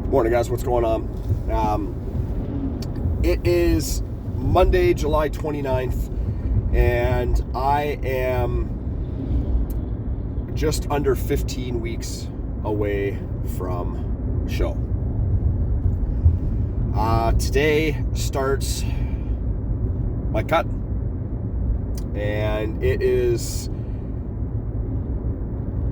Morning, guys. What's going on? It is Monday, July 29th, and I am just under 15 weeks away from show. Today starts my cut, and it is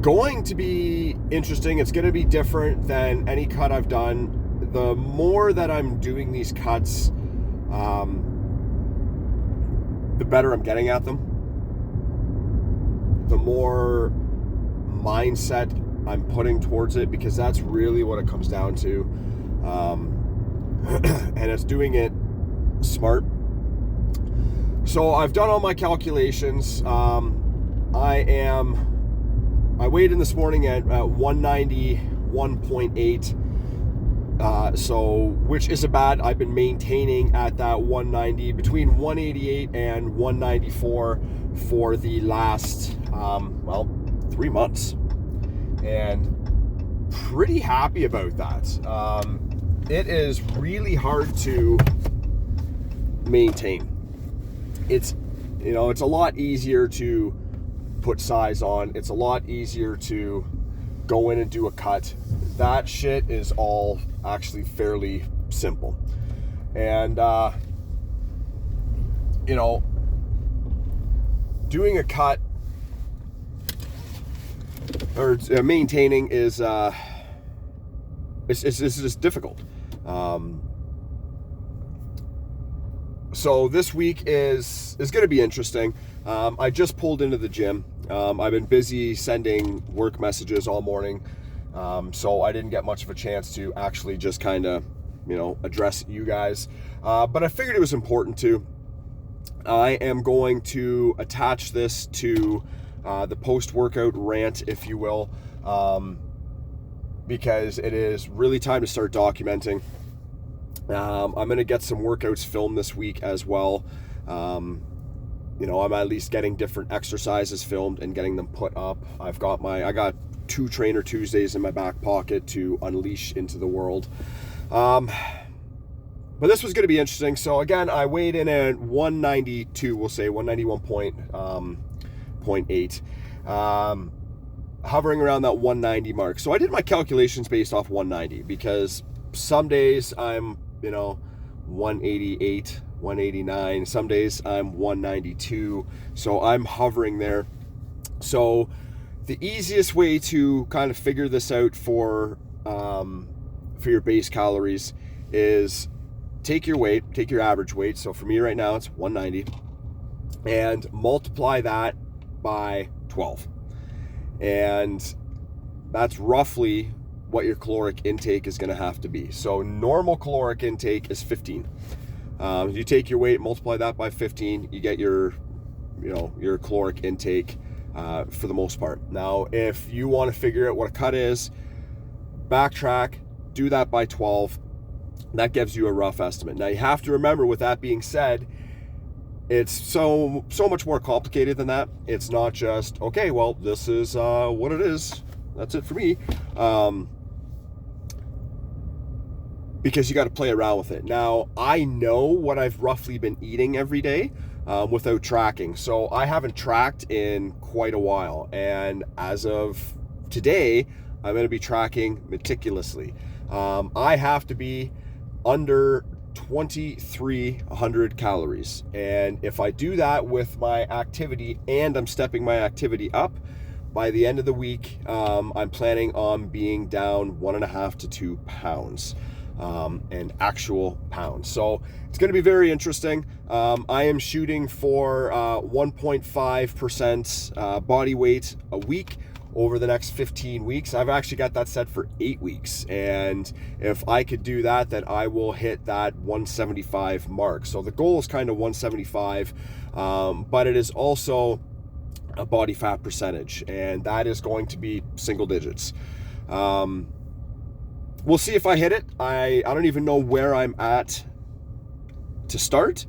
going to be interesting. It's going to be different than any cut I've done. The more that I'm doing these cuts, the better I'm getting at them. The more mindset I'm putting towards it, because that's really what it comes down to. And it's doing it smart. So I've done all my calculations. I weighed in this morning at 191.8, so which isn't bad. I've been maintaining at that 190, between 188 and 194 for the last 3 months, and pretty happy about that. It is really hard to maintain. It's a lot easier to put size on. It's a lot easier to go in and do a cut. That shit is all actually fairly simple. And doing a cut or maintaining is it's just difficult. So this week is going to be interesting. I just pulled into the gym. I've been busy sending work messages all morning, so I didn't get much of a chance to actually just kind of, address you guys. But I figured it was important to. I am going to attach this to the post-workout rant, if you will, because it is really time to start documenting. I'm going to get some workouts filmed this week as well. I'm at least getting different exercises filmed and getting them put up. I got 2 Trainer Tuesdays in my back pocket to unleash into the world. But this was going to be interesting. So again, I weighed in at 192, we'll say 191.8, hovering around that 190 mark. So I did my calculations based off 190, because some days I'm 188, 189. Some days I'm 192. So I'm hovering there. So the easiest way to kind of figure this out for your base calories is take your average weight. So for me right now, it's 190, and multiply that by 12. And that's roughly what your caloric intake is going to have to be. So normal caloric intake is 15. You take your weight, multiply that by 15, you get your caloric intake for the most part. Now, if you want to figure out what a cut is, backtrack, do that by 12. That gives you a rough estimate. Now, you have to remember, with that being said, it's so much more complicated than that. It's not just, okay, well, this is what it is. That's it for me. Because you got to play around with it. Now, I know what I've roughly been eating every day without tracking. So I haven't tracked in quite a while. And as of today, I'm going to be tracking meticulously. I have to be under 2,300 calories. And if I do that with my activity, and I'm stepping my activity up, by the end of the week, I'm planning on being down 1.5 to 2 pounds. And actual pounds. So it's going to be very interesting. I am shooting for 1.5% body weight a week over the next 15 weeks. I've actually got that set for 8 weeks. And if I could do that, then I will hit that 175 mark. So the goal is kind of 175, but it is also a body fat percentage, and that is going to be single digits. We'll see if I hit it. I don't even know where I'm at to start.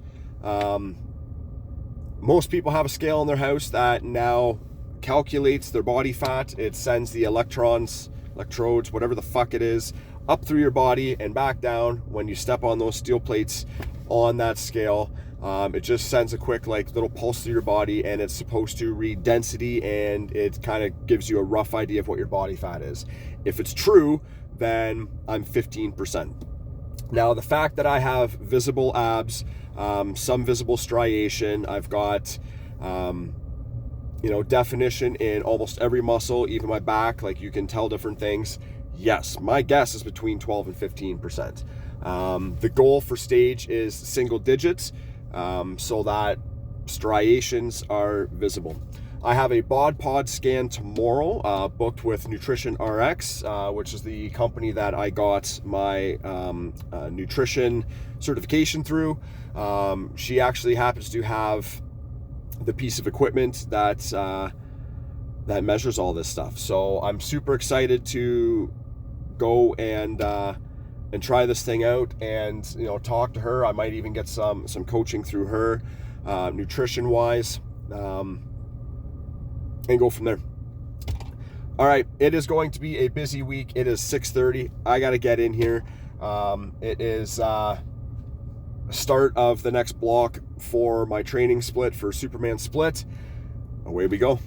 Most people have a scale in their house that now calculates their body fat. It sends the electrodes, whatever the fuck it is, up through your body and back down when you step on those steel plates on that scale. It just sends a quick little pulse through your body, and it's supposed to read density, and it kind of gives you a rough idea of what your body fat is. If it's true, then I'm 15%. Now, the fact that I have visible abs, some visible striation, I've got definition in almost every muscle, even my back, you can tell different things. Yes, my guess is between 12 and 15%. The goal for stage is single digits, so that striations are visible. I have a bod pod scan tomorrow, booked with Nutrition RX, which is the company that I got my nutrition certification through. She actually happens to have the piece of equipment that measures all this stuff. So I'm super excited to go and try this thing out, and talk to her. I might even get some coaching through her, nutrition wise, and go from there. All right, it is going to be a busy week. It is 6:30. I got to get in here. It is start of the next block for my training split for Superman Split. Away we go.